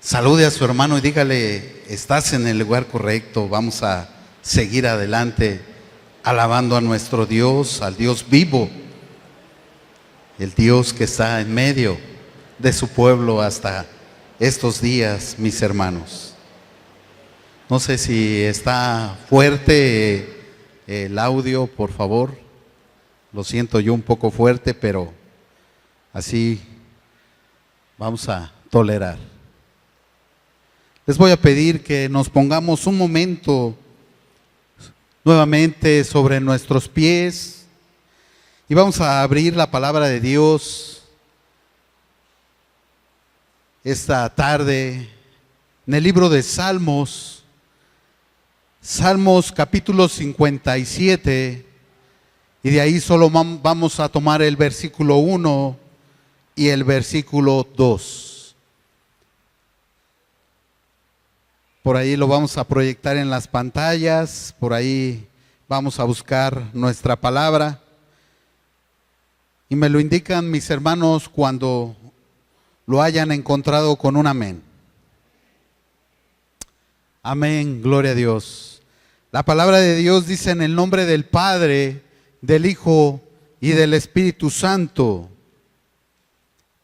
Salude a su hermano y dígale, estás en el lugar correcto, vamos a seguir adelante alabando a nuestro Dios, al Dios vivo, el Dios que está en medio de su pueblo hasta estos días, mis hermanos. No sé si está fuerte el audio, por favor. Lo siento yo un poco fuerte, pero así vamos a tolerar. Les voy a pedir que nos pongamos un momento nuevamente sobre nuestros pies y vamos a abrir la palabra de Dios esta tarde en el libro de Salmos, Salmos capítulo 57, y de ahí solo vamos a tomar el versículo 1 y el versículo 2. Por ahí lo vamos a proyectar en las pantallas, por ahí vamos a buscar nuestra palabra. Y me lo indican mis hermanos cuando lo hayan encontrado con un amén. Amén, gloria a Dios. La palabra de Dios dice: en el nombre del Padre, del Hijo y del Espíritu Santo.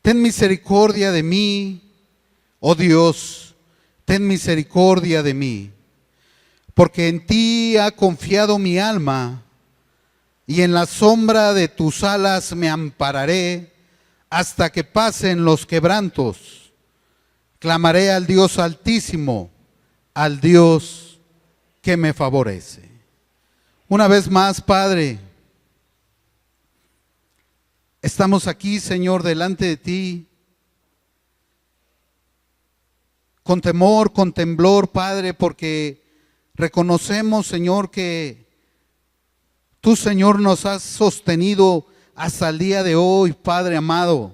Ten misericordia de mí, oh Dios. Ten misericordia de mí, porque en ti ha confiado mi alma, y en la sombra de tus alas me ampararé hasta que pasen los quebrantos. Clamaré al Dios Altísimo, al Dios que me favorece. Una vez más, Padre, estamos aquí, Señor, delante de ti, con temor, con temblor, Padre, porque reconocemos, Señor, que tú, Señor, nos has sostenido hasta el día de hoy, Padre amado.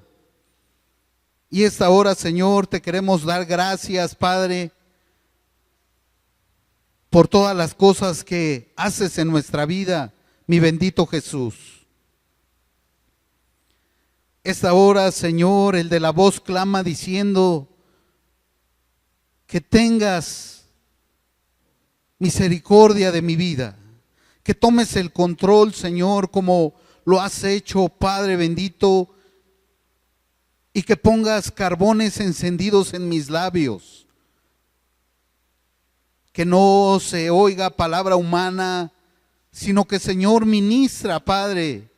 Y esta hora, Señor, te queremos dar gracias, Padre, por todas las cosas que haces en nuestra vida, mi bendito Jesús. Esta hora, Señor, el de la voz clama diciendo: que tengas misericordia de mi vida, que tomes el control, Señor, como lo has hecho, Padre bendito, y que pongas carbones encendidos en mis labios, que no se oiga palabra humana, sino que, Señor, ministra, Padre,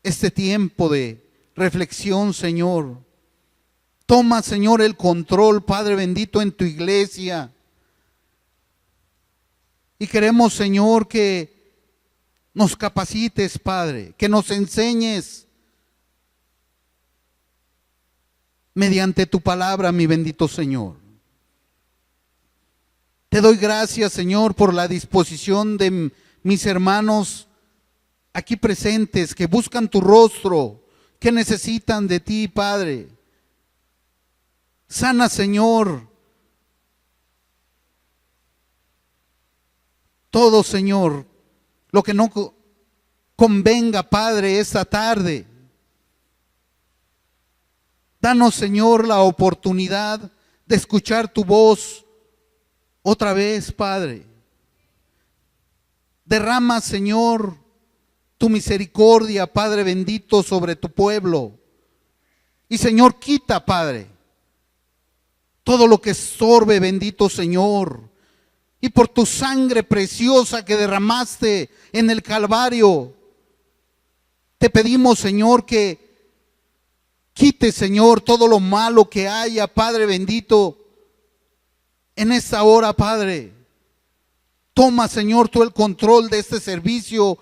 este tiempo de reflexión, Señor. Toma, Señor, el control, Padre bendito, en tu iglesia. Y queremos, Señor, que nos capacites, Padre, que nos enseñes mediante tu palabra, mi bendito Señor. Te doy gracias, Señor, por la disposición de mis hermanos aquí presentes, que buscan tu rostro, que necesitan de ti, Padre. Sana, Señor, todo, Señor, lo que no convenga, Padre, esta tarde. Danos, Señor, la oportunidad de escuchar tu voz otra vez, Padre. Derrama, Señor, tu misericordia, Padre bendito, sobre tu pueblo. Y, Señor, quita, Padre, todo lo que estorbe, bendito Señor. Y por tu sangre preciosa que derramaste en el Calvario, te pedimos, Señor, que quite, Señor, todo lo malo que haya, Padre bendito, en esta hora, Padre. Toma, Señor, tú el control de este servicio.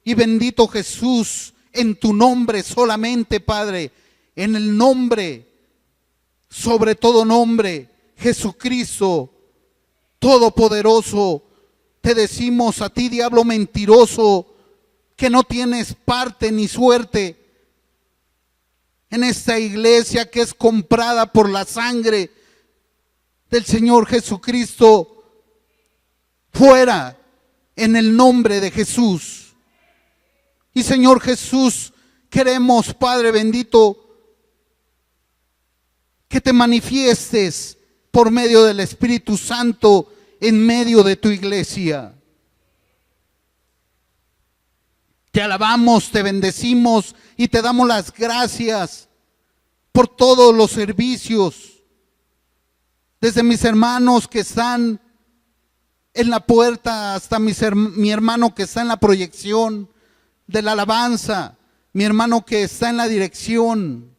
Y bendito Jesús, en tu nombre solamente, Padre, en el nombre, sobre todo nombre, Jesucristo, todopoderoso, te decimos a ti, diablo mentiroso, que no tienes parte ni suerte en esta iglesia que es comprada por la sangre del Señor Jesucristo. Fuera en el nombre de Jesús. Y, Señor Jesús, queremos, Padre bendito, que te manifiestes por medio del Espíritu Santo en medio de tu iglesia. Te alabamos, te bendecimos y te damos las gracias por todos los servicios. Desde mis hermanos que están en la puerta hasta mi hermano que está en la proyección de la alabanza, mi hermano que está en la dirección,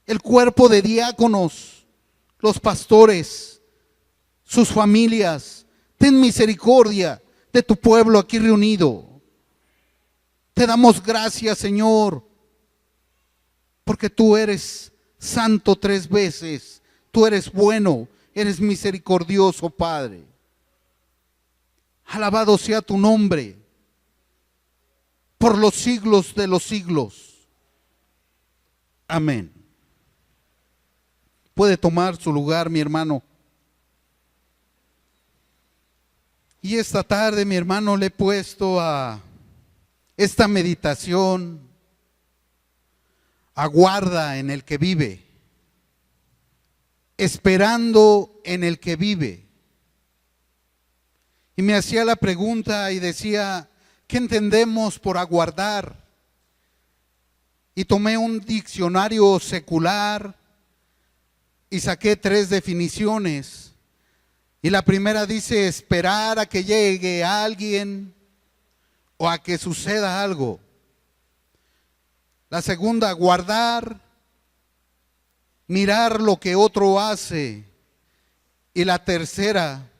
el cuerpo de diáconos, los pastores, sus familias. Ten misericordia de tu pueblo aquí reunido. Te damos gracias, Señor, porque tú eres santo 3 veces. Tú eres bueno, eres misericordioso, Padre. Alabado sea tu nombre por los siglos de los siglos. Amén. Puede tomar su lugar, mi hermano. Y esta tarde, mi hermano, le he puesto a esta meditación: aguarda en el que vive, esperando en el que vive. Y me hacía la pregunta y decía, ¿qué entendemos por aguardar? Y tomé un diccionario secular y saqué 3 definiciones. Y la primera dice: esperar a que llegue alguien o a que suceda algo. La segunda, guardar, mirar lo que otro hace. Y la tercera,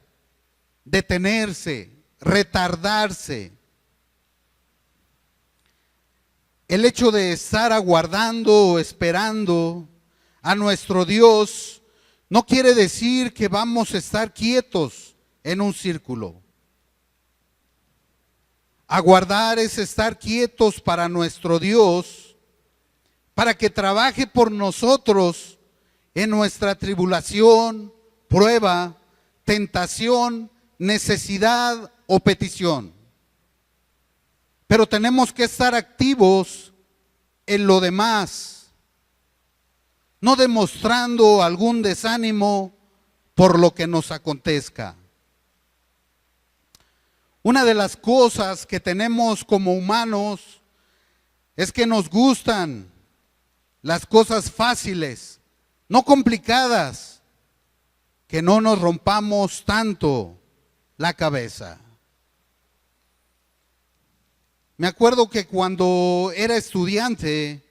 detenerse, retardarse. El hecho de estar aguardando o esperando a nuestro Dios no quiere decir que vamos a estar quietos en un círculo. Aguardar es estar quietos para nuestro Dios, para que trabaje por nosotros en nuestra tribulación, prueba, tentación, necesidad o petición. Pero tenemos que estar activos en lo demás, no demostrando algún desánimo por lo que nos acontezca. Una de las cosas que tenemos como humanos es que nos gustan las cosas fáciles, no complicadas, que no nos rompamos tanto la cabeza. Me acuerdo que cuando era estudiante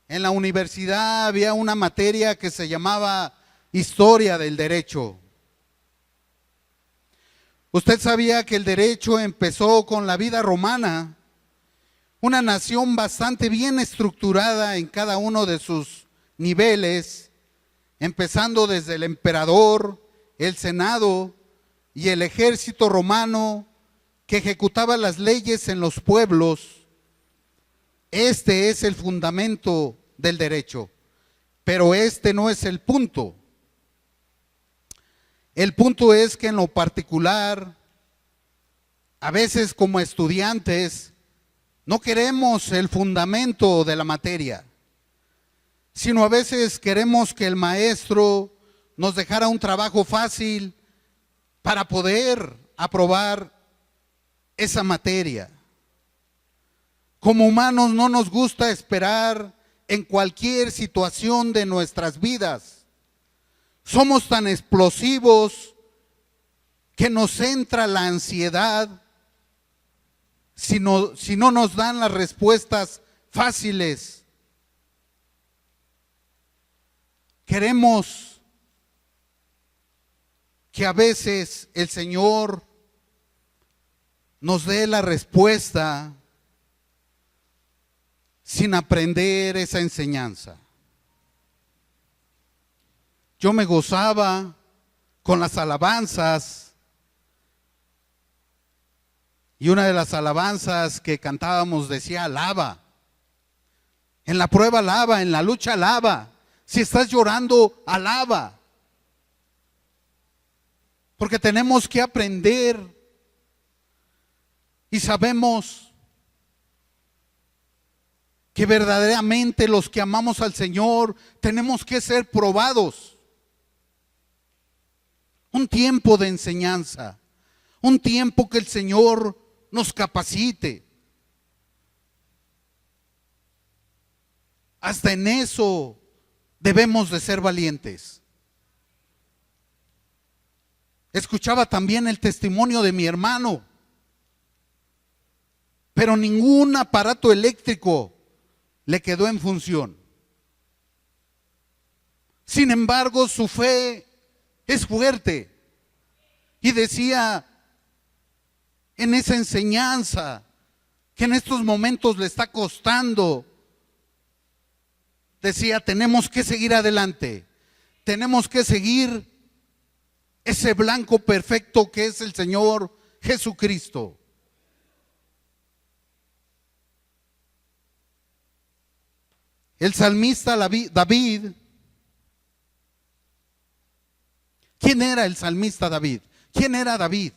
en la universidad había una materia que se llamaba Historia del Derecho. Usted sabía que el derecho empezó con la vida romana, una nación bastante bien estructurada en cada uno de sus niveles, empezando desde el emperador, el senado y el ejército romano que ejecutaba las leyes en los pueblos. Este es el fundamento del derecho, pero este no es el punto. El punto es que en lo particular, a veces como estudiantes, no queremos el fundamento de la materia, sino a veces queremos que el maestro nos dejara un trabajo fácil para poder aprobar esa materia. Como humanos no nos gusta esperar en cualquier situación de nuestras vidas. Somos tan explosivos que nos entra la ansiedad si no nos dan las respuestas fáciles. Queremos que a veces el Señor nos dé la respuesta sin aprender esa enseñanza. Yo me gozaba con las alabanzas, y una de las alabanzas que cantábamos decía: alaba. En la prueba alaba, en la lucha alaba. Si estás llorando, alaba. Porque tenemos que aprender y sabemos que verdaderamente los que amamos al Señor tenemos que ser probados. Un tiempo de enseñanza, un tiempo que el Señor nos capacite. Hasta en eso debemos de ser valientes. Escuchaba también el testimonio de mi hermano, pero ningún aparato eléctrico le quedó en función. Sin embargo, su fe es fuerte y decía en esa enseñanza que en estos momentos le está costando, decía, tenemos que seguir adelante, tenemos que seguir ese blanco perfecto que es el Señor Jesucristo. El salmista David, ¿quién era el salmista David? ¿Quién era David?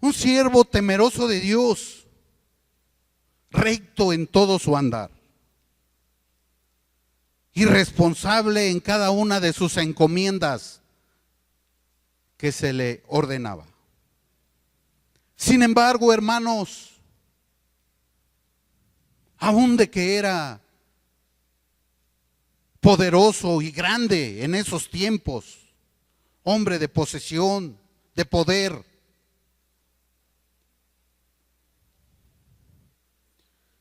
Un siervo temeroso de Dios, recto en todo su andar, irresponsable en cada una de sus encomiendas que se le ordenaba. Sin embargo, hermanos, aún de que era poderoso y grande en esos tiempos, hombre de posesión, de poder,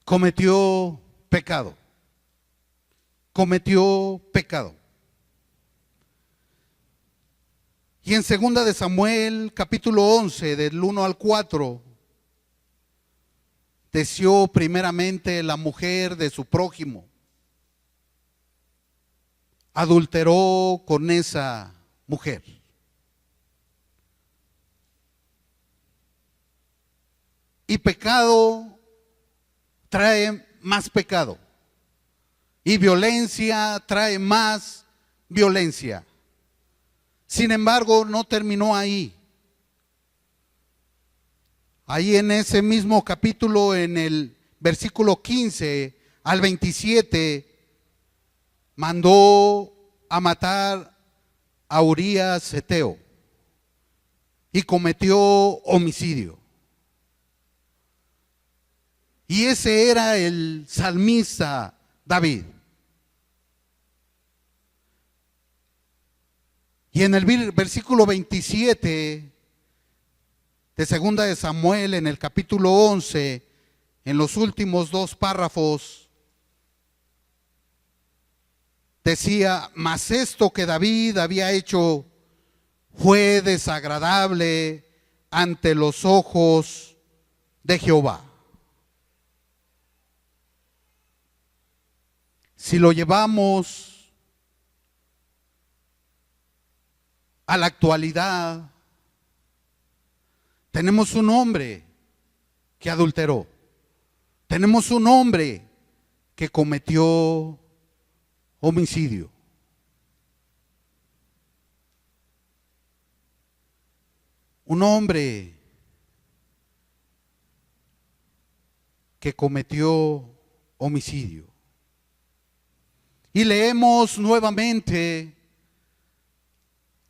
cometió pecado. Cometió pecado. Y en 2 de Samuel, capítulo 11, del 1 al 4, deseó primeramente la mujer de su prójimo. Adulteró con esa mujer. Y pecado trae más pecado. Y violencia trae más violencia. Sin embargo, no terminó ahí. Ahí en ese mismo capítulo, en el versículo 15 al 27, mandó a matar a Urías Eteo y cometió homicidio. Y ese era el salmista David. Y en el versículo 27 de 2 de Samuel, en el capítulo 11, en los últimos dos párrafos, decía, mas esto que David había hecho fue desagradable ante los ojos de Jehová. Si lo llevamos a la actualidad, tenemos un hombre que adulteró, tenemos un hombre que cometió homicidio. Un hombre que cometió homicidio. Y leemos nuevamente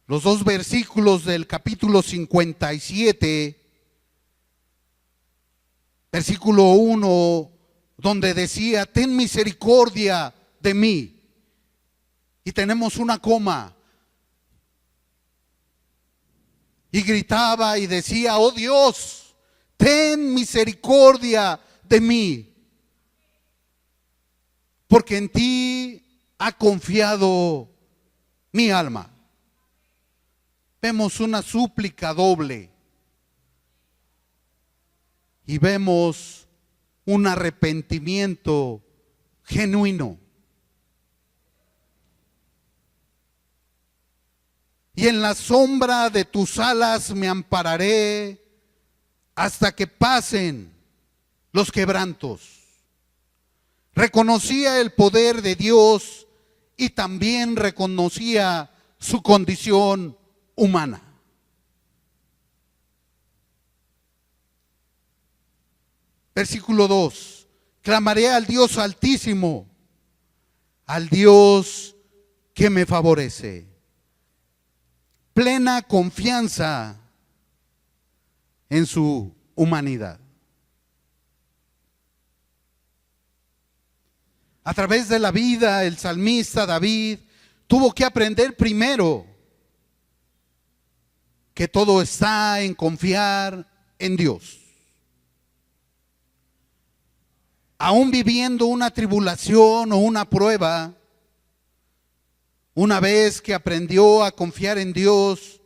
los dos versículos del capítulo 57, versículo 1, donde decía, ten misericordia de mí. Y tenemos una coma. Y gritaba y decía, oh Dios, ten misericordia de mí, porque en ti ha confiado mi alma. Vemos una súplica doble y vemos un arrepentimiento genuino. Y en la sombra de tus alas me ampararé hasta que pasen los quebrantos. Reconocía el poder de Dios y también reconocía su condición humana. Versículo 2. Clamaré al Dios Altísimo, al Dios que me favorece. Plena confianza en su humanidad. A través de la vida, el salmista David tuvo que aprender primero que todo está en confiar en Dios. Aún viviendo una tribulación o una prueba, una vez que aprendió a confiar en Dios,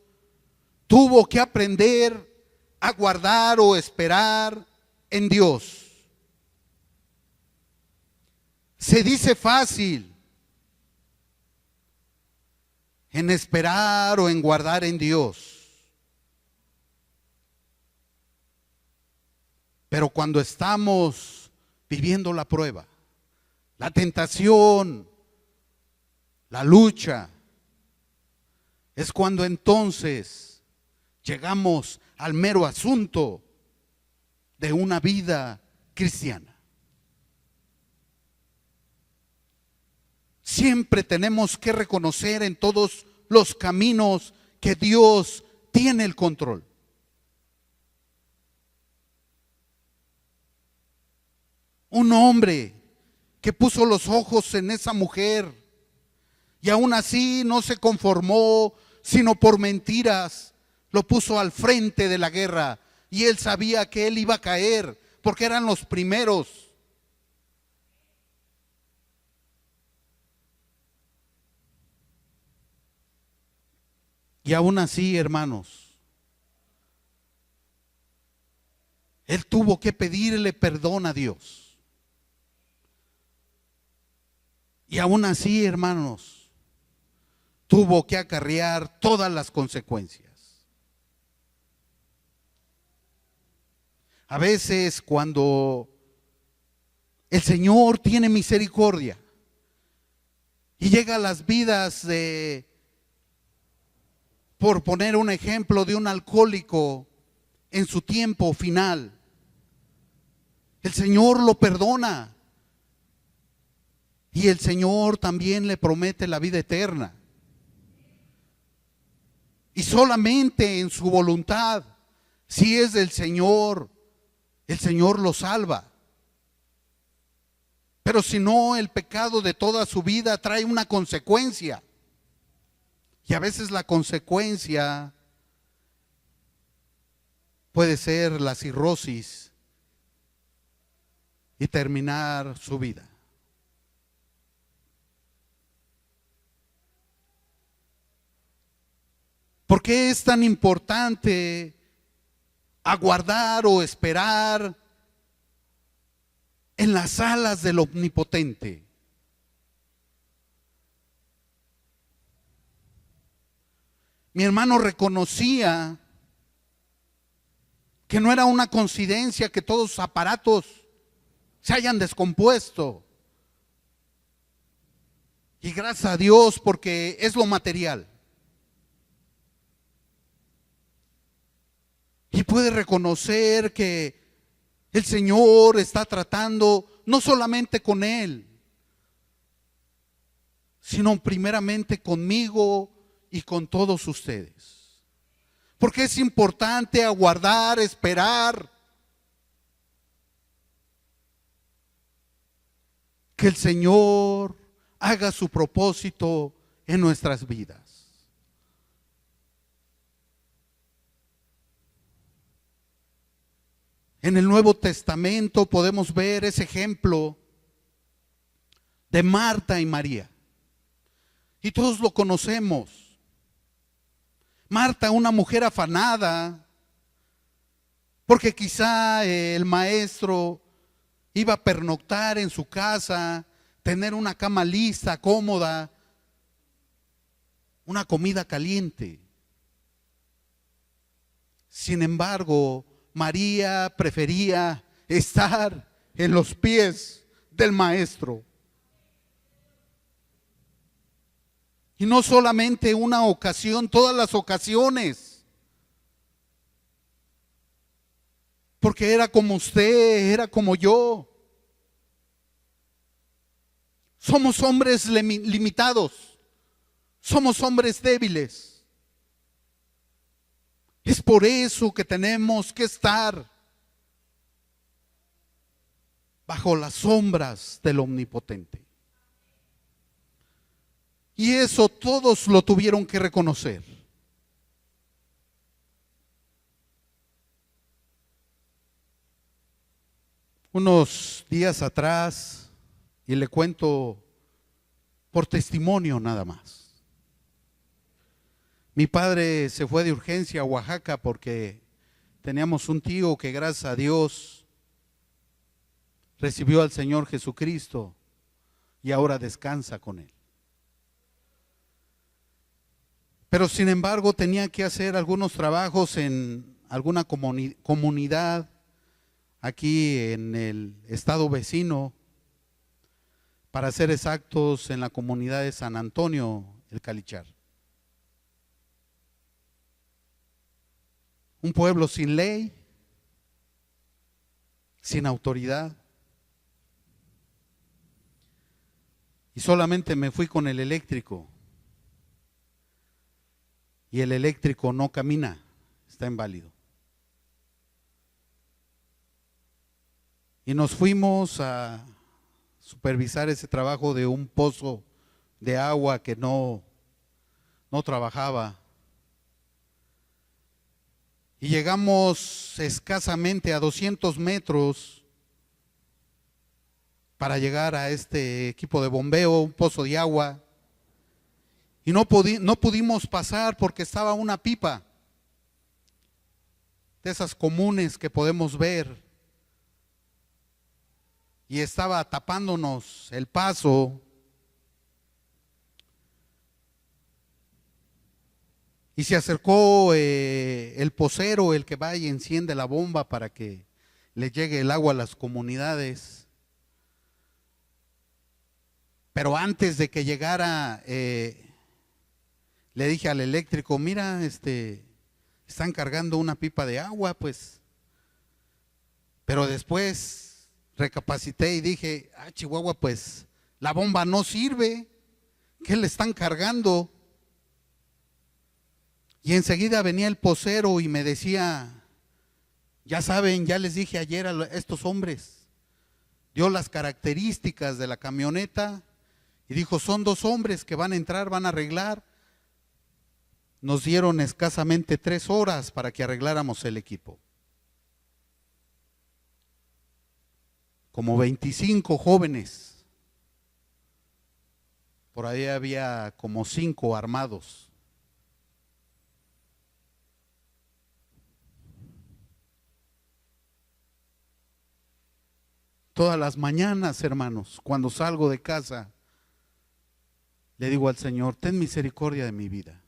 tuvo que aprender a guardar o esperar en Dios. Se dice fácil en esperar o en guardar en Dios. Pero cuando estamos viviendo la prueba, la tentación, la lucha, es cuando entonces llegamos al mero asunto de una vida cristiana. Siempre tenemos que reconocer en todos los caminos que Dios tiene el control. Un hombre que puso los ojos en esa mujer y aún así no se conformó, sino por mentiras, lo puso al frente de la guerra y él sabía que él iba a caer porque eran los primeros. Y aún así, hermanos, él tuvo que pedirle perdón a Dios. Y aún así, hermanos, tuvo que acarrear todas las consecuencias. A veces cuando el Señor tiene misericordia y llega a las vidas de, por poner un ejemplo, de un alcohólico en su tiempo final, el Señor lo perdona y el Señor también le promete la vida eterna. Y solamente en su voluntad, si es del Señor, el Señor lo salva. Pero si no, el pecado de toda su vida trae una consecuencia. Y a veces la consecuencia puede ser la cirrosis y terminar su vida. ¿Por qué es tan importante aguardar o esperar en las alas del Omnipotente? Mi hermano reconocía que no era una coincidencia que todos los aparatos se hayan descompuesto. Y gracias a Dios, porque es lo material. Y puede reconocer que el Señor está tratando no solamente con él, sino primeramente conmigo y con todos ustedes. Porque es importante aguardar, esperar que el Señor haga su propósito en nuestras vidas. En el Nuevo Testamento podemos ver ese ejemplo de Marta y María. Y todos lo conocemos. Marta, una mujer afanada, porque quizá el maestro iba a pernoctar en su casa, tener una cama lista, cómoda, una comida caliente. Sin embargo, María prefería estar en los pies del maestro. Y no solamente una ocasión, todas las ocasiones. Porque era como usted, era como yo. Somos hombres limitados. Somos hombres débiles. Es por eso que tenemos que estar bajo las sombras del Omnipotente. Y eso todos lo tuvieron que reconocer. Unos días atrás, y le cuento por testimonio nada más. Mi padre se fue de urgencia a Oaxaca porque teníamos un tío que, gracias a Dios, recibió al Señor Jesucristo y ahora descansa con Él. Pero sin embargo tenía que hacer algunos trabajos en alguna comunidad aquí en el estado vecino, para ser exactos en la comunidad de San Antonio, el Calichar. Un pueblo sin ley, sin autoridad. Y solamente me fui con el eléctrico. Y el eléctrico no camina, está inválido. Y nos fuimos a supervisar ese trabajo de un pozo de agua que no trabajaba. Y llegamos escasamente a 200 metros para llegar a este equipo de bombeo, un pozo de agua. Y no pudimos pasar porque estaba una pipa de esas comunes que podemos ver. Y estaba tapándonos el paso. Y se acercó el pocero, el que va y enciende la bomba para que le llegue el agua a las comunidades. Pero antes de que llegara, le dije al eléctrico, mira, están cargando una pipa de agua, pues. Pero después recapacité y dije, Chihuahua, pues la bomba no sirve, ¿qué le están cargando? Y enseguida venía el pocero y me decía, ya saben, ya les dije ayer a estos hombres, dio las características de la camioneta y dijo, son 2 hombres que van a entrar, van a arreglar. Nos dieron escasamente 3 horas para que arregláramos el equipo. Como 25 jóvenes. Por ahí había como 5 armados. Todas las mañanas, hermanos, cuando salgo de casa, le digo al Señor, ten misericordia de mi vida.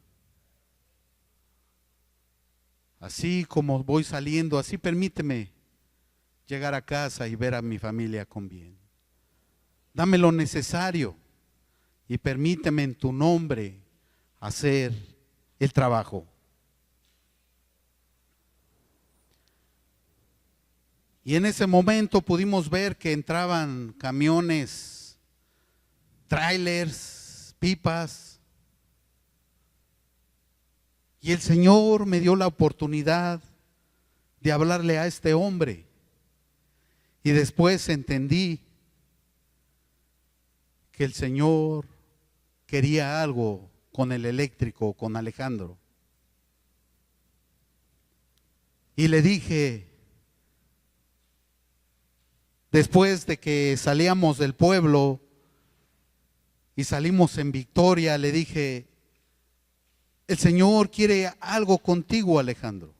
Así como voy saliendo, así permíteme llegar a casa y ver a mi familia con bien. Dame lo necesario y permíteme en tu nombre hacer el trabajo. Y en ese momento pudimos ver que entraban camiones, trailers, pipas. Y el Señor me dio la oportunidad de hablarle a este hombre. Y después entendí que el Señor quería algo con el eléctrico, con Alejandro. Y le dije, después de que salíamos del pueblo y salimos en victoria, le dije, el Señor quiere algo contigo, Alejandro.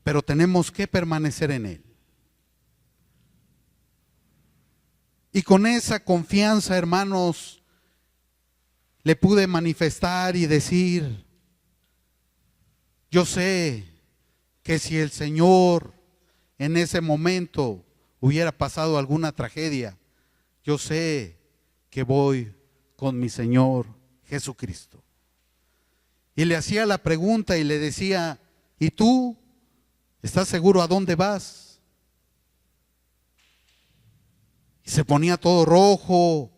Pero tenemos que permanecer en Él. Y con esa confianza, hermanos, le pude manifestar y decir, yo sé que si el Señor en ese momento hubiera pasado alguna tragedia, yo sé que voy con mi Señor Jesucristo. Y le hacía la pregunta y le decía, ¿y tú estás seguro a dónde vas? Y se ponía todo rojo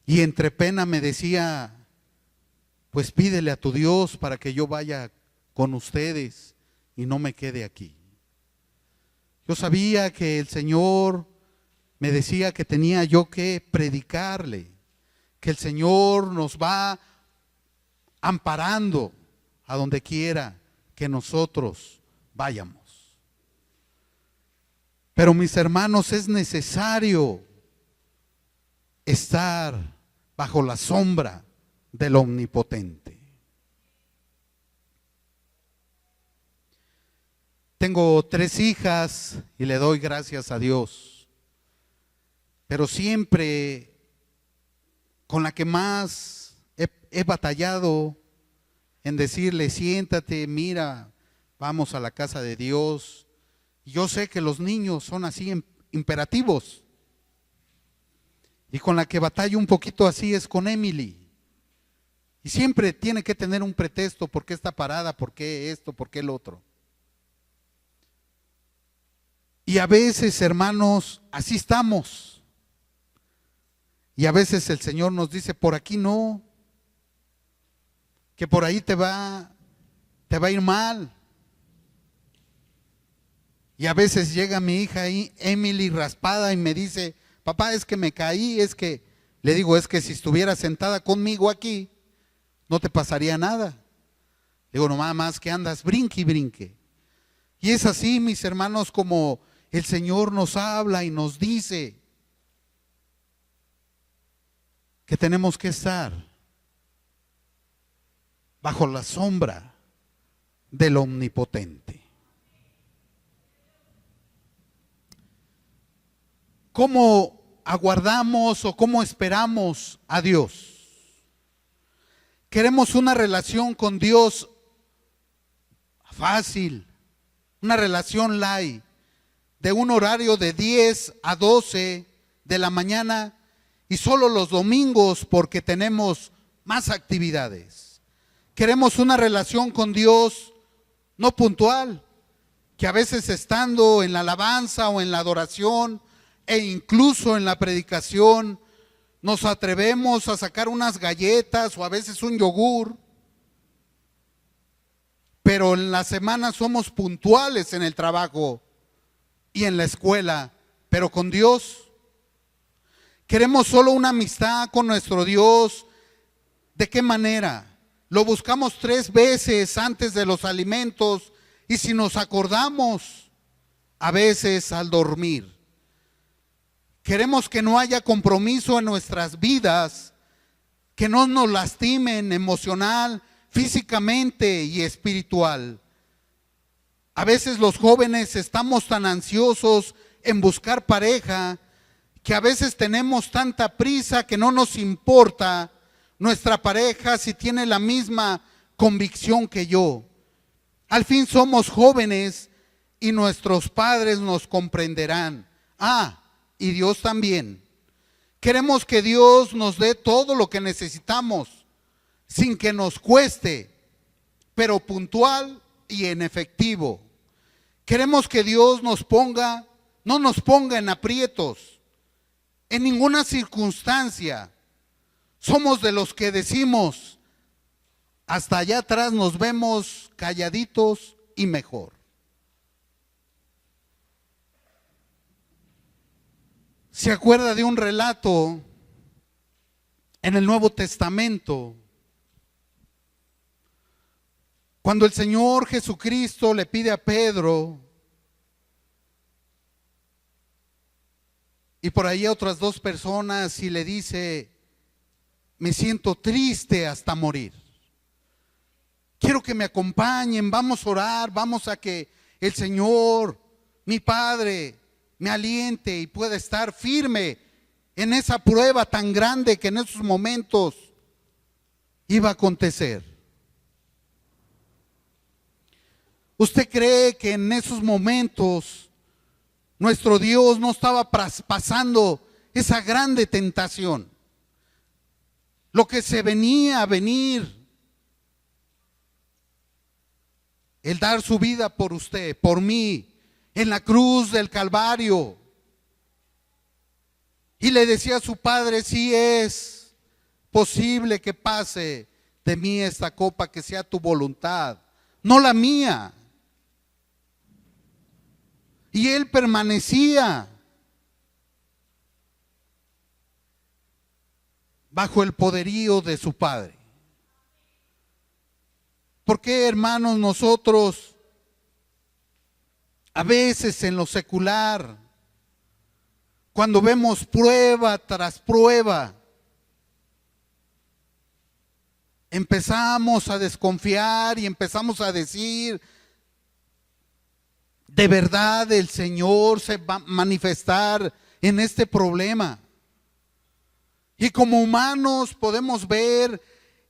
y entre pena me decía, pues pídele a tu Dios para que yo vaya con ustedes y no me quede aquí. Yo sabía que el Señor me decía que tenía yo que predicarle, que el Señor nos va amparando a donde quiera que nosotros vayamos. Pero mis hermanos, es necesario estar bajo la sombra del Omnipotente. Tengo 3 hijas y le doy gracias a Dios, pero siempre con la que más he batallado en decirle, siéntate, mira, vamos a la casa de Dios. Yo sé que los niños son así imperativos. Y con la que batallo un poquito así es con Emily. Y siempre tiene que tener un pretexto, ¿por qué está parada? ¿Por qué esto? ¿Por qué el otro? Y a veces, hermanos, así estamos. Y a veces el Señor nos dice, por aquí no, que por ahí te va a ir mal. Y a veces llega mi hija ahí, Emily, raspada y me dice, papá, es que me caí, le digo, es que si estuviera sentada conmigo aquí, no te pasaría nada. Le digo, no, nada más que andas brinque y brinque. Y es así, mis hermanos, como el Señor nos habla y nos dice que tenemos que estar bajo la sombra del Omnipotente. ¿Cómo aguardamos o cómo esperamos a Dios? Queremos una relación con Dios fácil, una relación light, de un horario de 10 a 12 de la mañana y solo los domingos porque tenemos más actividades. Queremos una relación con Dios no puntual, que a veces estando en la alabanza o en la adoración e incluso en la predicación nos atrevemos a sacar unas galletas o a veces un yogur, pero en la semana somos puntuales en el trabajo y en la escuela, pero con Dios queremos solo una amistad con nuestro Dios. ¿De qué manera? Lo buscamos 3 veces antes de los alimentos y si nos acordamos, a veces al dormir. Queremos que no haya compromiso en nuestras vidas, que no nos lastimen emocional, físicamente y espiritual. A veces los jóvenes estamos tan ansiosos en buscar pareja que a veces tenemos tanta prisa que no nos importa nuestra pareja si tiene la misma convicción que yo. Al fin somos jóvenes y nuestros padres nos comprenderán. Y Dios también. Queremos que Dios nos dé todo lo que necesitamos sin que nos cueste, pero puntual y en efectivo. Queremos que Dios no nos ponga en aprietos, en ninguna circunstancia. Somos de los que decimos, hasta allá atrás nos vemos calladitos y mejor. ¿Se acuerda de un relato en el Nuevo Testamento? Cuando el Señor Jesucristo le pide a Pedro y por ahí a otras 2 personas y le dice, me siento triste hasta morir. Quiero que me acompañen, vamos a orar, vamos a que el Señor, mi Padre, me aliente y pueda estar firme en esa prueba tan grande que en esos momentos iba a acontecer. ¿Usted cree que en esos momentos nuestro Dios no estaba pasando esa grande tentación? Lo que se venía a venir, el dar su vida por usted, por mí, en la cruz del Calvario. Y le decía a su padre, si es posible que pase de mí esta copa, que sea tu voluntad, no la mía. Y él permanecía bajo el poderío de su padre. ¿Por qué, hermanos, nosotros a veces en lo secular, cuando vemos prueba tras prueba, empezamos a desconfiar y empezamos a decir, de verdad el Señor se va a manifestar en este problema? Y como humanos podemos ver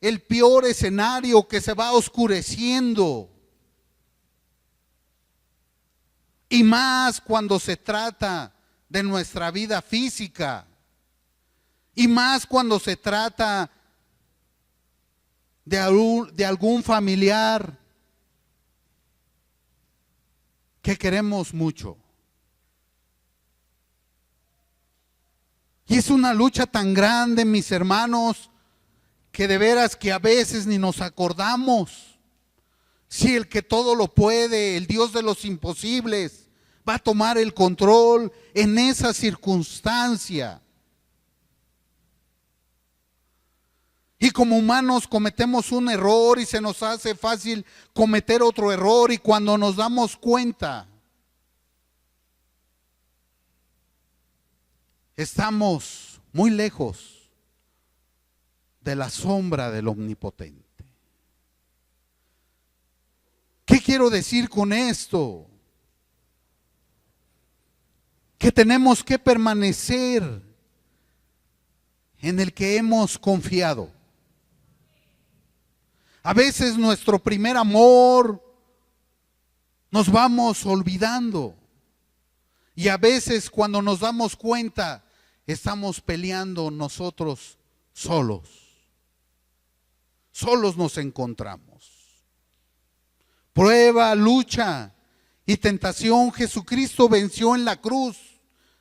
el peor escenario que se va oscureciendo. Y más cuando se trata de nuestra vida física. Y más cuando se trata de algún familiar que queremos mucho. Y es una lucha tan grande, mis hermanos, que de veras que a veces ni nos acordamos si el que todo lo puede, el Dios de los imposibles, va a tomar el control en esa circunstancia. Y como humanos cometemos un error y se nos hace fácil cometer otro error, y cuando nos damos cuenta, estamos muy lejos de la sombra del Omnipotente. ¿Qué quiero decir con esto? Que tenemos que permanecer en el que hemos confiado. A veces nuestro primer amor nos vamos olvidando. Y a veces cuando nos damos cuenta, estamos peleando nosotros solos. Solos nos encontramos. Prueba, lucha y tentación, Jesucristo venció en la cruz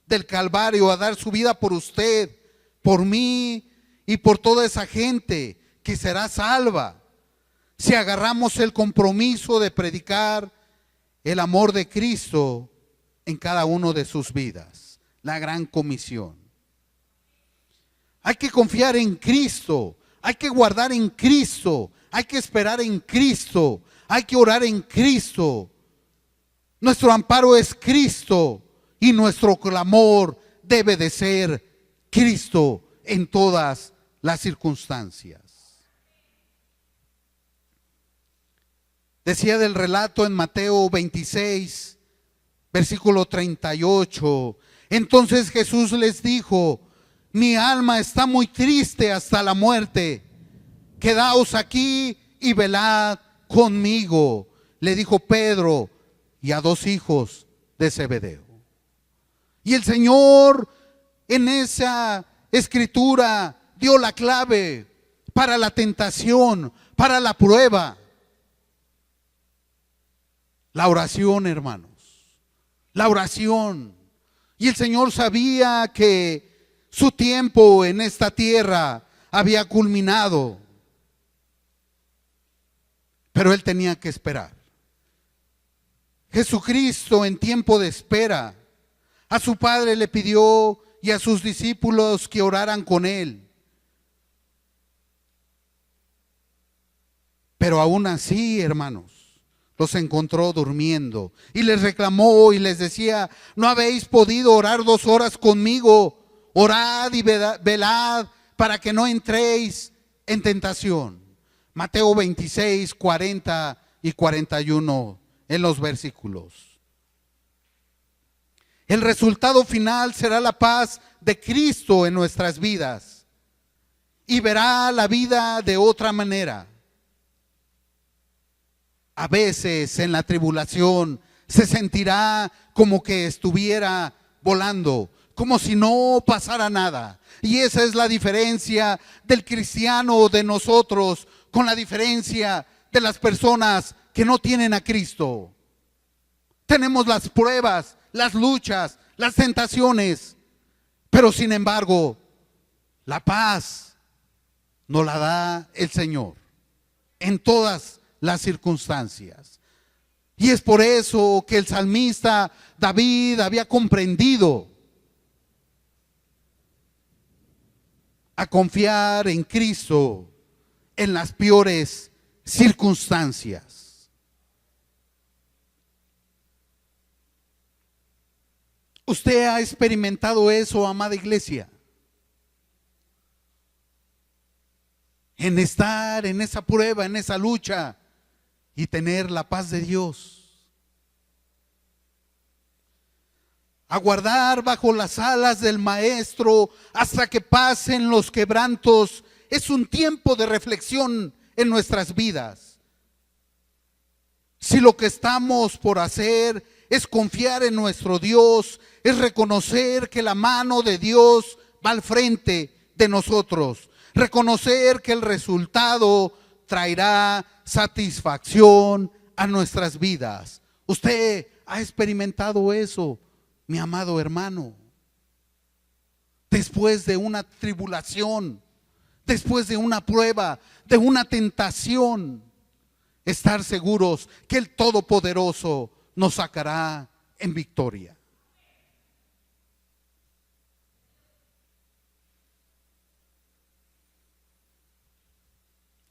del Calvario a dar su vida por usted, por mí y por toda esa gente que será salva si agarramos el compromiso de predicar el amor de Cristo en cada uno de sus vidas. La gran comisión. Hay que confiar en Cristo, hay que guardar en Cristo, hay que esperar en Cristo, hay que orar en Cristo. Nuestro amparo es Cristo y nuestro clamor debe de ser Cristo en todas las circunstancias. Decía del relato en Mateo 26, versículo 38. Entonces Jesús les dijo: mi alma está muy triste hasta la muerte. Quedaos aquí y velad conmigo. Le dijo Pedro y a dos hijos de Zebedeo. Y el Señor en esa escritura dio la clave para la tentación, para la prueba. La oración, hermanos. La oración. Y el Señor sabía que su tiempo en esta tierra había culminado. Pero Él tenía que esperar. Jesucristo en tiempo de espera, a su Padre le pidió y a sus discípulos que oraran con Él. Pero aún así, hermanos, los encontró durmiendo y les reclamó y les decía: ¿no habéis podido orar 2 horas conmigo? Orad y velad para que no entréis en tentación. Mateo 26, 40 y 41 en los versículos. El resultado final será la paz de Cristo en nuestras vidas y verá la vida de otra manera. A veces en la tribulación se sentirá como que estuviera volando, como si no pasara nada. Y esa es la diferencia del cristiano de nosotros con la diferencia de las personas que no tienen a Cristo. Tenemos las pruebas, las luchas, las tentaciones, Pero sin embargo, la paz nos la da el Señor en todas las circunstancias. Y es por eso que el salmista David había comprendido a confiar en Cristo en las peores circunstancias. ¿Usted ha experimentado eso, amada iglesia? En estar en esa prueba, en esa lucha y tener la paz de Dios. Aguardar bajo las alas del Maestro hasta que pasen los quebrantos es un tiempo de reflexión en nuestras vidas. Si lo que estamos por hacer es confiar en nuestro Dios, es reconocer que la mano de Dios va al frente de nosotros, reconocer que el resultado traerá satisfacción a nuestras vidas. ¿Usted ha experimentado eso, mi amado hermano? Después de una tribulación, después de una prueba, de una tentación, estar seguros que el Todopoderoso nos sacará en victoria.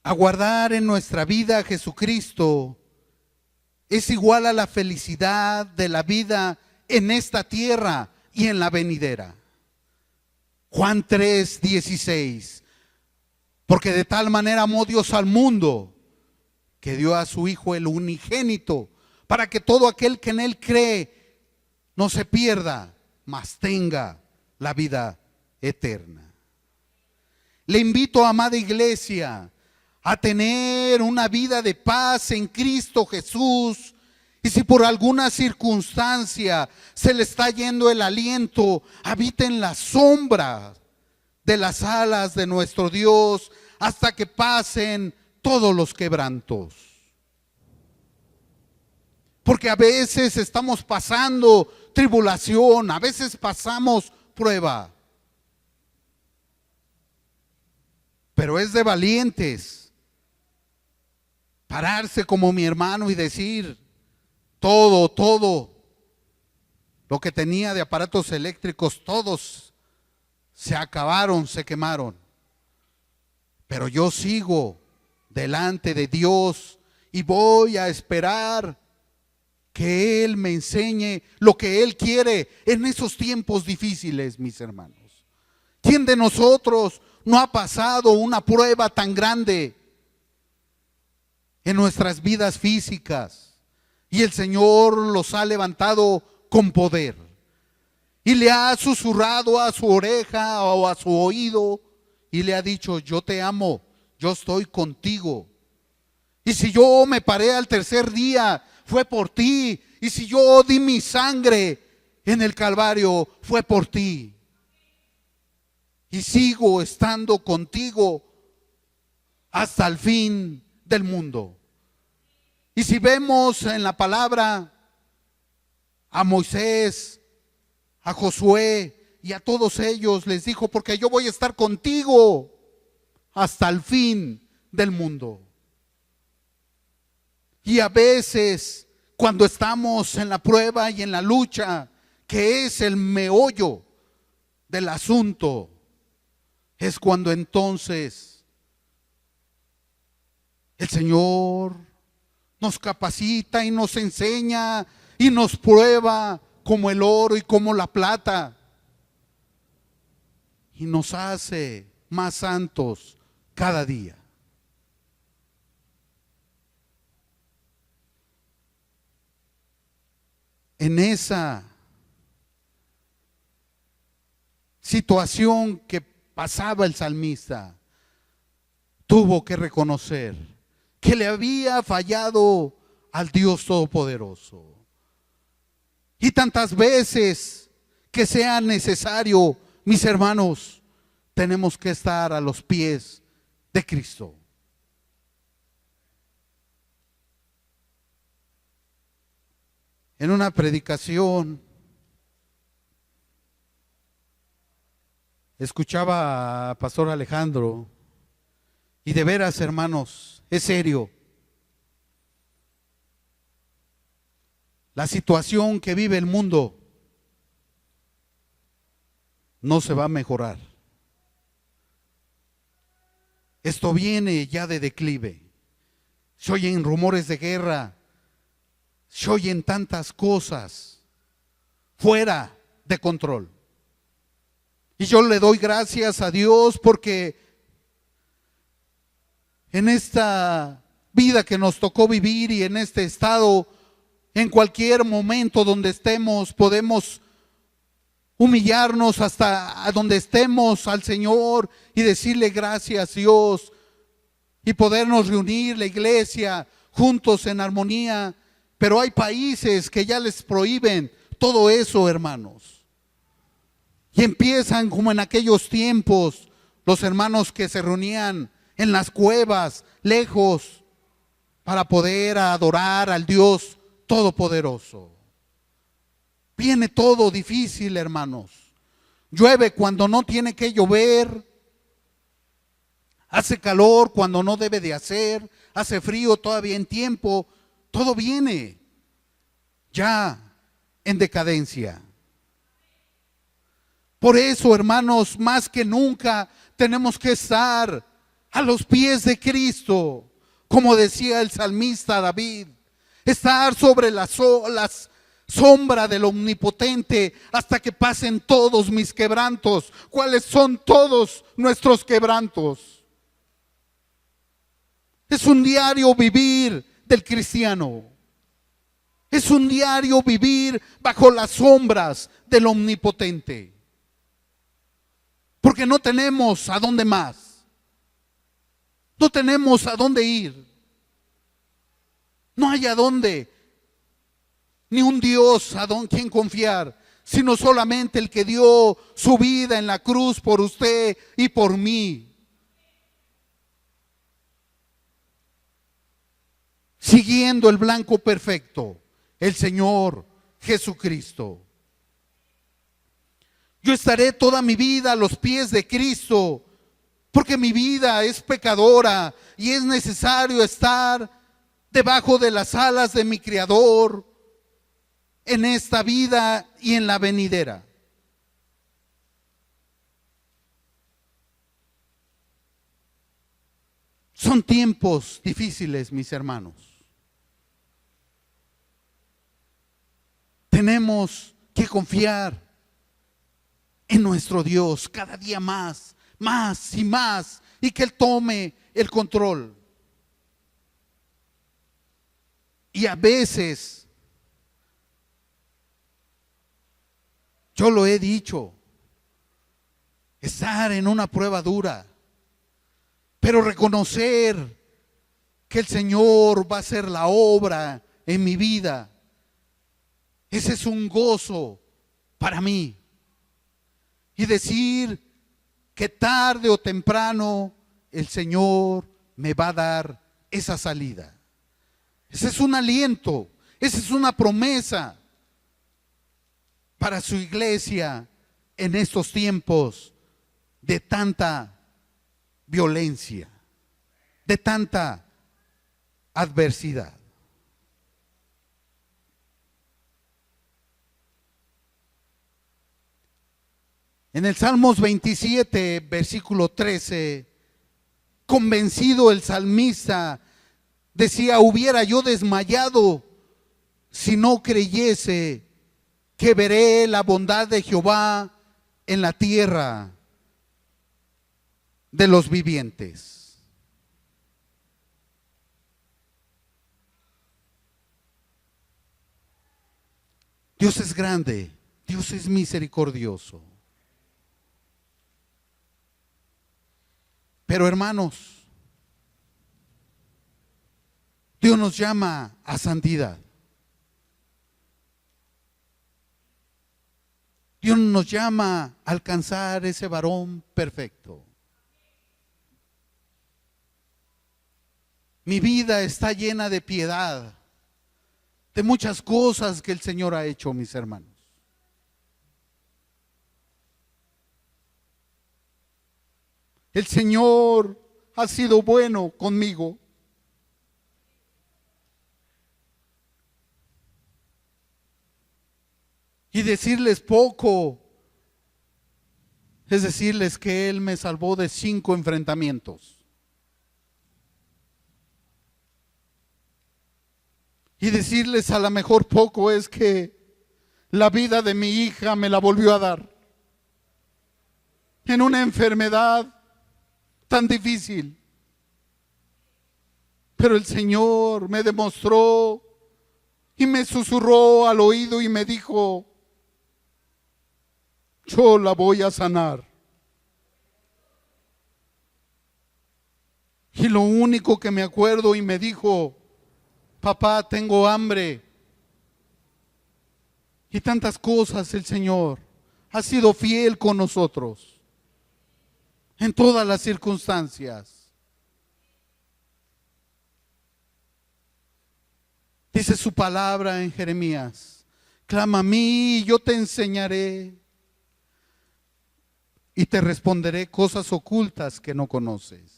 Aguardar en nuestra vida a Jesucristo es igual a la felicidad de la vida en esta tierra y en la venidera. Juan 3:16. Porque de tal manera amó Dios al mundo que dio a su Hijo el unigénito, para que todo aquel que en Él cree no se pierda, mas tenga la vida eterna. Le invito, amada iglesia, a tener una vida de paz en Cristo Jesús. Y si por alguna circunstancia se le está yendo el aliento, habite en la sombra de las alas de nuestro Dios hasta que pasen todos los quebrantos. Porque a veces estamos pasando tribulación, a veces pasamos prueba. Pero es de valientes pararse como mi hermano y decir: todo lo que tenía de aparatos eléctricos, todos se acabaron, se quemaron. Pero yo sigo delante de Dios y voy a esperar que Él me enseñe lo que Él quiere en esos tiempos difíciles, mis hermanos. ¿Quién de nosotros no ha pasado una prueba tan grande en nuestras vidas físicas? Y el Señor los ha levantado con poder y le ha susurrado a su oreja o a su oído y le ha dicho: yo te amo, yo estoy contigo. Y si yo me paré al tercer día, fue por ti. Y si yo di mi sangre en el Calvario, fue por ti. Y sigo estando contigo hasta el fin del mundo. Y si vemos en la palabra a Moisés, a Josué y a todos ellos, les dijo: porque yo voy a estar contigo hasta el fin del mundo. Y a veces, cuando estamos en la prueba y en la lucha, que es el meollo del asunto, es cuando entonces el Señor nos capacita y nos enseña y nos prueba como el oro y como la plata, y nos hace más santos cada día. En esa situación que pasaba el salmista, tuvo que reconocer que le había fallado al Dios Todopoderoso. Y tantas veces que sea necesario, mis hermanos, tenemos que estar a los pies de Cristo. En una predicación Escuchaba a Pastor Alejandro y de veras, hermanos, es serio. La situación que vive el mundo no se va a mejorar. Esto viene ya de declive. Se oyen rumores de guerra, se oyen tantas cosas fuera de control. Y yo le doy gracias a Dios porque en esta vida que nos tocó vivir y en este estado, en cualquier momento donde estemos, podemos humillarnos hasta a donde estemos al Señor y decirle gracias, Dios, y podernos reunir la iglesia juntos en armonía. Pero hay países que ya les prohíben todo eso, hermanos. Y empiezan como en aquellos tiempos, los hermanos que se reunían en las cuevas, lejos, para poder adorar al Dios Todopoderoso. Viene todo difícil, hermanos. Llueve cuando no tiene que llover. Hace calor cuando no debe de hacer. Hace frío todavía en tiempo. Todo viene ya en decadencia. Por eso, hermanos, más que nunca tenemos que estar a los pies de Cristo. Como decía el salmista David, estar sobre las sombra del Omnipotente hasta que pasen todos mis quebrantos. ¿Cuáles son todos nuestros quebrantos? Es un diario vivir del cristiano. Es un diario vivir bajo las sombras del Omnipotente. Porque no tenemos a dónde más. No tenemos a dónde ir. No hay a dónde. Ni un Dios a quien confiar, sino solamente el que dio su vida en la cruz por usted y por mí. Siguiendo el blanco perfecto, el Señor Jesucristo. Yo estaré toda mi vida a los pies de Cristo, porque mi vida es pecadora y es necesario estar debajo de las alas de mi Creador en esta vida y en la venidera. Son tiempos difíciles, mis hermanos. Tenemos que confiar en nuestro Dios cada día más, más y más, y que Él tome el control. Y a veces, yo lo he dicho, estar en una prueba dura, pero reconocer que el Señor va a hacer la obra en mi vida, ese es un gozo para mí. Y decir que tarde o temprano el Señor me va a dar esa salida. Ese es un aliento, esa es una promesa para su iglesia en estos tiempos de tanta violencia, de tanta adversidad. En el Salmos 27, versículo 13, convencido el salmista decía: hubiera yo desmayado si no creyese que veré la bondad de Jehová en la tierra de los vivientes. Dios es grande, Dios es misericordioso. Pero hermanos, Dios nos llama a santidad. Dios nos llama a alcanzar ese varón perfecto. Mi vida está llena de piedad, de muchas cosas que el Señor ha hecho, mis hermanos. El Señor ha sido bueno conmigo. Y decirles poco es decirles que Él me salvó de 5 enfrentamientos. Y decirles a lo mejor poco es que la vida de mi hija me la volvió a dar en una enfermedad tan difícil. Pero el Señor me demostró y me susurró al oído y me dijo: yo la voy a sanar. Y lo único que me acuerdo, y me dijo: papá, tengo hambre. Y tantas cosas. El Señor ha sido fiel con nosotros en todas las circunstancias. Dice su palabra en Jeremías: clama a mí y yo te enseñaré y te responderé cosas ocultas que no conoces.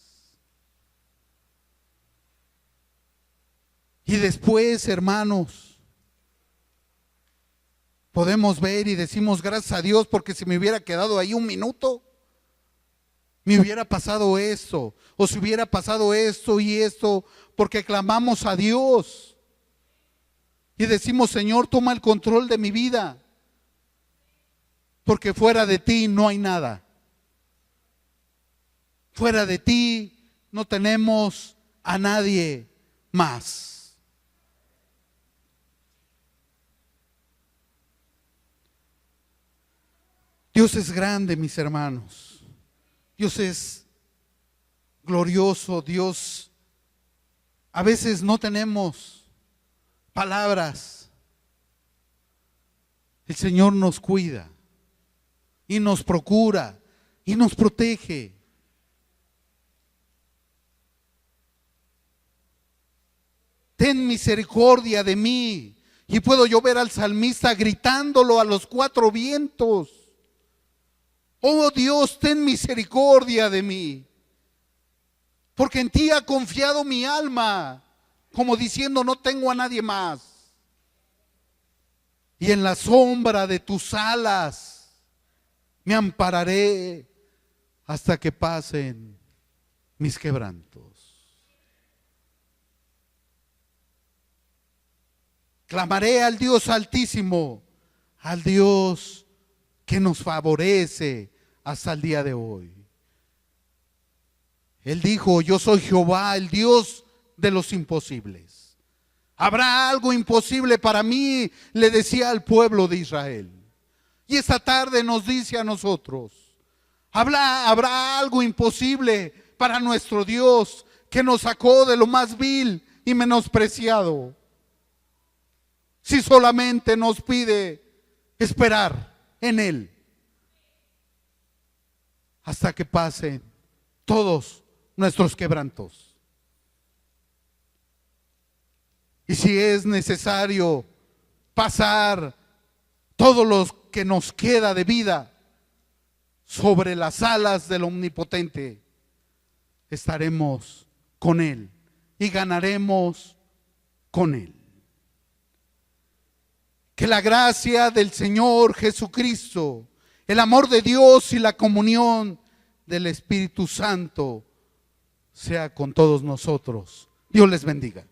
Y después, hermanos, podemos ver y decimos gracias a Dios, porque si me hubiera quedado ahí un minuto, me hubiera pasado esto, o si hubiera pasado esto y esto, porque clamamos a Dios y decimos: Señor, toma el control de mi vida, porque fuera de ti no hay nada. Fuera de ti no tenemos a nadie más. Dios es grande, mis hermanos. Dios es glorioso. Dios, a veces no tenemos palabras. El Señor nos cuida y nos procura y nos protege. Ten misericordia de mí. Y puedo yo ver al salmista gritándolo a los 4 vientos: oh Dios, ten misericordia de mí, porque en ti ha confiado mi alma, como diciendo: no tengo a nadie más. Y en la sombra de tus alas me ampararé hasta que pasen mis quebrantos. Clamaré al Dios Altísimo, al Dios que nos favorece hasta el día de hoy. Él dijo: yo soy Jehová, el Dios de los imposibles. ¿Habrá algo imposible para mí?, le decía al pueblo de Israel. Y esta tarde nos dice a nosotros: ¿habrá algo imposible para nuestro Dios, que nos sacó de lo más vil y menospreciado? Si solamente nos pide esperar en Él hasta que pasen todos nuestros quebrantos. Y si es necesario pasar todo lo que nos queda de vida sobre las alas del Omnipotente, estaremos con Él y ganaremos con Él. Que la gracia del Señor Jesucristo, el amor de Dios y la comunión del Espíritu Santo sea con todos nosotros. Dios les bendiga.